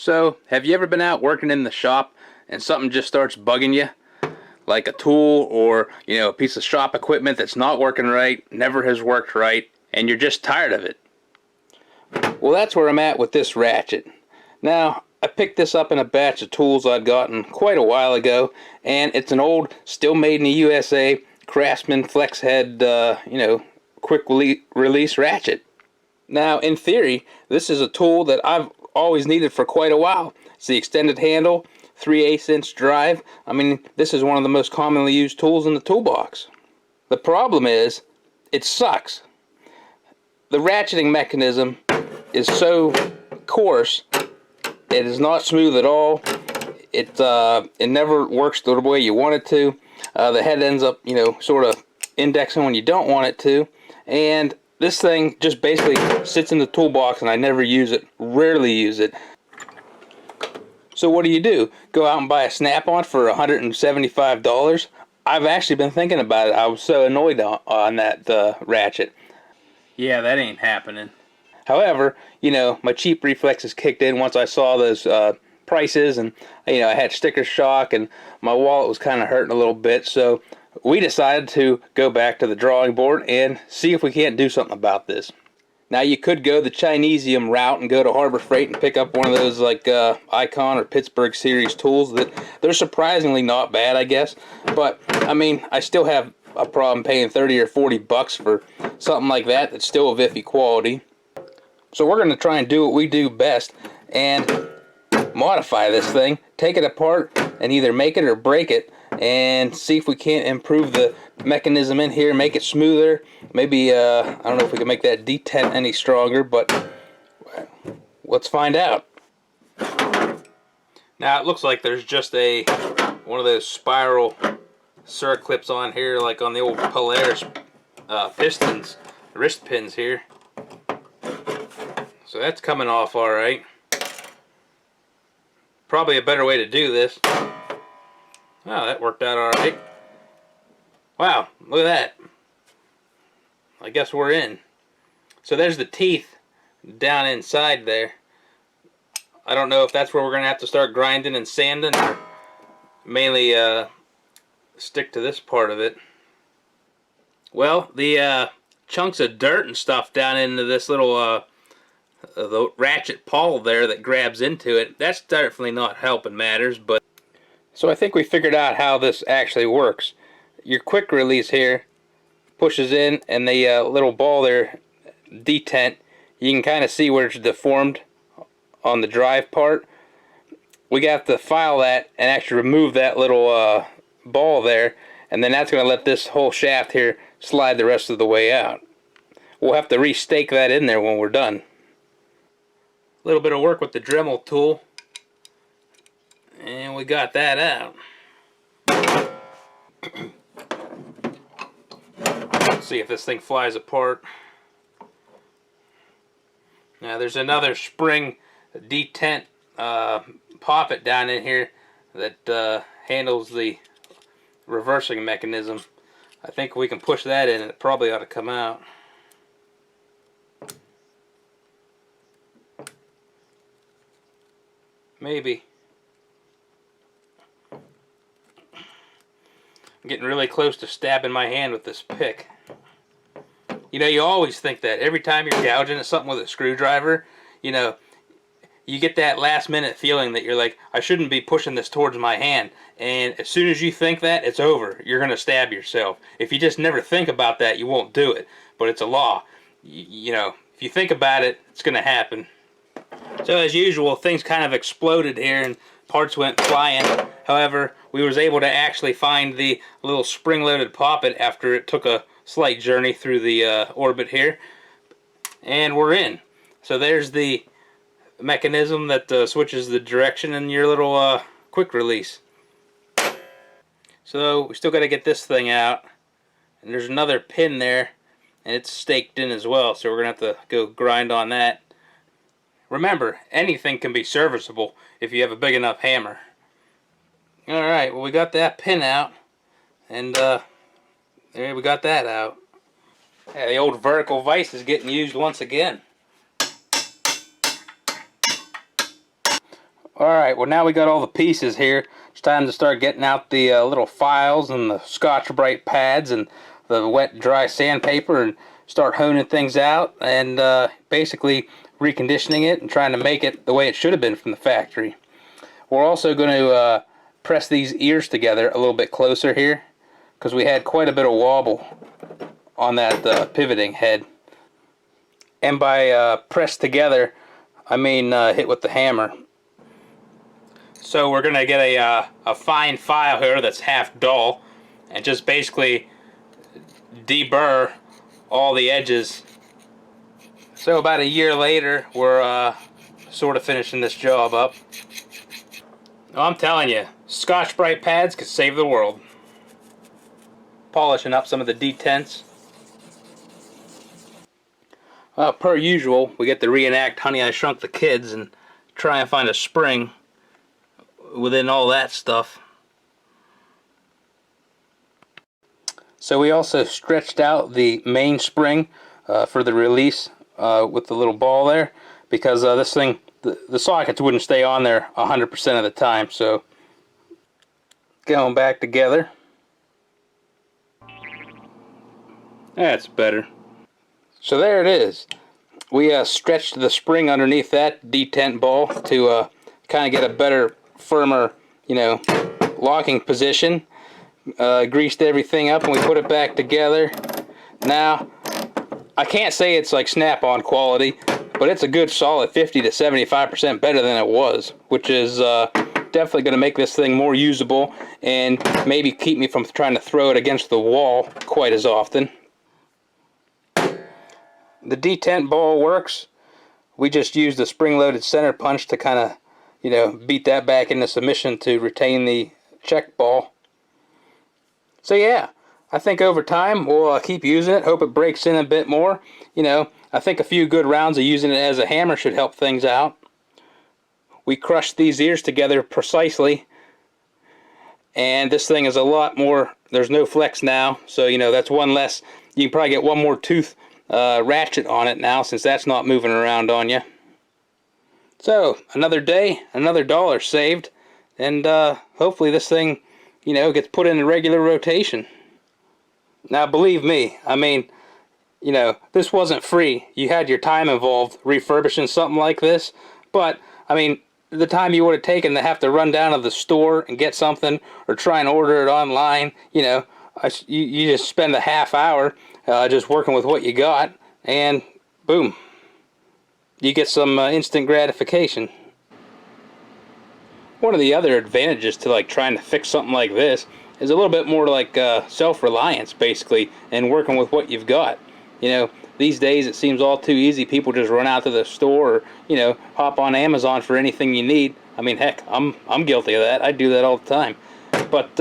So, have you ever been out working in the shop and something just starts bugging you? Like a tool or, a piece of shop equipment that's not working right, never has worked right, and you're just tired of it. Well, that's where I'm at with this ratchet. Now, I picked this up in a batch of tools I'd gotten quite a while ago, and it's an old, still made in the USA, Craftsman flex head, quick release ratchet. Now, in theory, this is a tool that I've always needed for quite a while. It's the extended handle, 3/8 inch drive. I mean, this is one of the most commonly used tools in the toolbox. The problem is, it sucks. The ratcheting mechanism is so coarse, it is not smooth at all. It never works the way you want it to. The head ends up, sort of indexing when you don't want it to. And this thing just basically sits in the toolbox and I never use it, rarely use it. So what do? Go out and buy a snap-on for $175? I've actually been thinking about it. I was so annoyed on that ratchet. Yeah, that ain't happening. However, my cheap reflexes kicked in once I saw those prices, and I had sticker shock and my wallet was kind of hurting a little bit, so we decided to go back to the drawing board and see if we can't do something about this. Now, you could go the Chinesium route and go to Harbor Freight and pick up one of those like Icon or Pittsburgh series tools that they're surprisingly not bad, I guess. But I mean, I still have a problem paying 30 or 40 bucks for something like that that's still of iffy quality. So we're going to try and do what we do best and modify this thing, take it apart and either make it or break it, and see if we can't improve the mechanism in here, make it smoother. Maybe, I don't know if we can make that detent any stronger, but let's find out. Now it looks like there's just one of those spiral circlips on here, like on the old Polaris pistons, wrist pins here. So that's coming off alright. Probably a better way to do this. Oh, that worked out alright. Wow, look at that. I guess we're in. So there's the teeth down inside there. I don't know if that's where we're going to have to start grinding and sanding, or mainly stick to this part of it. Well, the chunks of dirt and stuff down into this little the ratchet pawl there that grabs into it, that's definitely not helping matters. But so I think we figured out how this actually works. Your quick release here pushes in, and the little ball there, detent, you can kind of see where it's deformed on the drive part. We got to file that and actually remove that little ball there, and then that's going to let this whole shaft here slide the rest of the way out. We'll have to restake that in there when we're done. A little bit of work with the Dremel tool, and we got that out. Let's see if this thing flies apart. Now there's another spring detent poppet down in here that handles the reversing mechanism. I think we can push that in and it probably ought to come out. Maybe. I'm getting really close to stabbing my hand with this pick. You always think that every time you're gouging at something with a screwdriver, you get that last minute feeling that you're like, I shouldn't be pushing this towards my hand. And as soon as you think that, it's over. You're going to stab yourself. If you just never think about that, you won't do it. But it's a law. If you think about it, it's going to happen. So as usual, things kind of exploded here and parts went flying. However, we was able to actually find the little spring-loaded poppet after it took a slight journey through the orbit here. And we're in. So there's the mechanism that switches the direction in your little quick release. So we still got to get this thing out. And there's another pin there, and it's staked in as well. So we're going to have to go grind on that. Remember, anything can be serviceable if you have a big enough hammer. Alright, well we got that pin out, and there we got that out. Yeah, the old vertical vise is getting used once again. Alright, well now we got all the pieces here. It's time to start getting out the little files and the Scotch-Brite pads and the wet dry sandpaper and start honing things out and basically reconditioning it and trying to make it the way it should have been from the factory. We're also going to press these ears together a little bit closer here because we had quite a bit of wobble on that pivoting head. And by press together, I mean hit with the hammer. So we're going to get a fine file here that's half dull and just basically deburr all the edges. So about a year later, we're sort of finishing this job up. Oh, I'm telling you, Scotch-Brite pads could save the world. Polishing up some of the detents. Per usual, we get to reenact Honey, I Shrunk the Kids and try and find a spring within all that stuff. So we also stretched out the mainspring for the release with the little ball there, because this thing, the sockets wouldn't stay on there 100% of the time. So going back together. That's better. So there it is. We stretched the spring underneath that detent ball to kind of get a better, firmer, locking position. Greased everything up and we put it back together. Now, I can't say it's like snap-on quality, but it's a good solid 50 to 75% better than it was, which is definitely going to make this thing more usable and maybe keep me from trying to throw it against the wall quite as often. The detent ball works. We just used the spring-loaded center punch to kind of, beat that back into submission to retain the check ball. So yeah, I think over time we'll keep using it. Hope it breaks in a bit more. I think a few good rounds of using it as a hammer should help things out. We crushed these ears together precisely, and this thing is a lot more. There's no flex now, so that's one less. You can probably get one more tooth ratchet on it now, since that's not moving around on you. So another day, another $1 saved, and hopefully this thing gets put in a regular rotation. Now believe me, I mean, this wasn't free. You had your time involved refurbishing something like this, but I mean, the time you would have taken to have to run down to the store and get something or try and order it online, you just spend a half hour just working with what you got, and boom, you get some instant gratification. One of the other advantages to trying to fix something like this is a little bit more like self-reliance, basically, and working with what you've got. These days it seems all too easy. People just run out to the store or hop on Amazon for anything you need. I mean, heck, I'm guilty of that. I do that all the time. But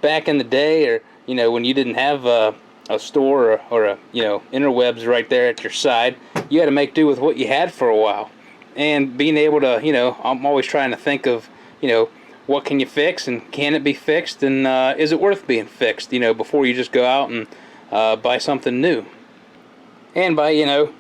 back in the day, or when you didn't have a store or a interwebs right there at your side, you had to make do with what you had for a while. And being able to, I'm always trying to think of, what can you fix and can it be fixed, and is it worth being fixed, before you just go out and buy something new. And by,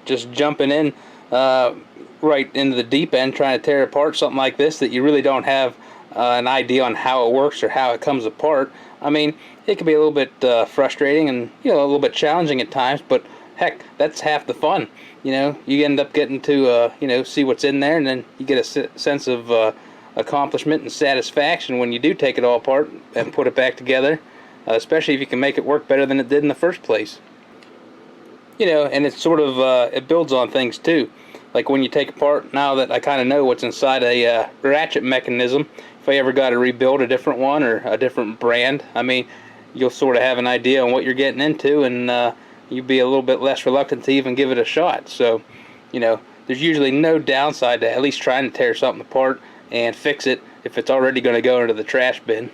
just jumping in right into the deep end, trying to tear apart something like this that you really don't have an idea on how it works or how it comes apart, I mean, it can be a little bit frustrating and, a little bit challenging at times, but heck, that's half the fun. You end up getting to, see what's in there, and then you get a sense of accomplishment and satisfaction when you do take it all apart and put it back together, especially if you can make it work better than it did in the first place. And it's sort of, it builds on things too. Like when you take apart, now that I kind of know what's inside a ratchet mechanism, if I ever got to rebuild a different one or a different brand, I mean, you'll sort of have an idea on what you're getting into, and you'd be a little bit less reluctant to even give it a shot. So, there's usually no downside to at least trying to tear something apart and fix it if it's already going to go into the trash bin.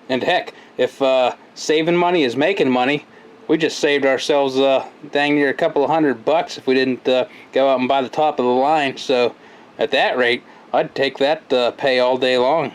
And heck, if saving money is making money, we just saved ourselves dang near a couple of $100 if we didn't go out and buy the top of the line. So at that rate, I'd take that pay all day long.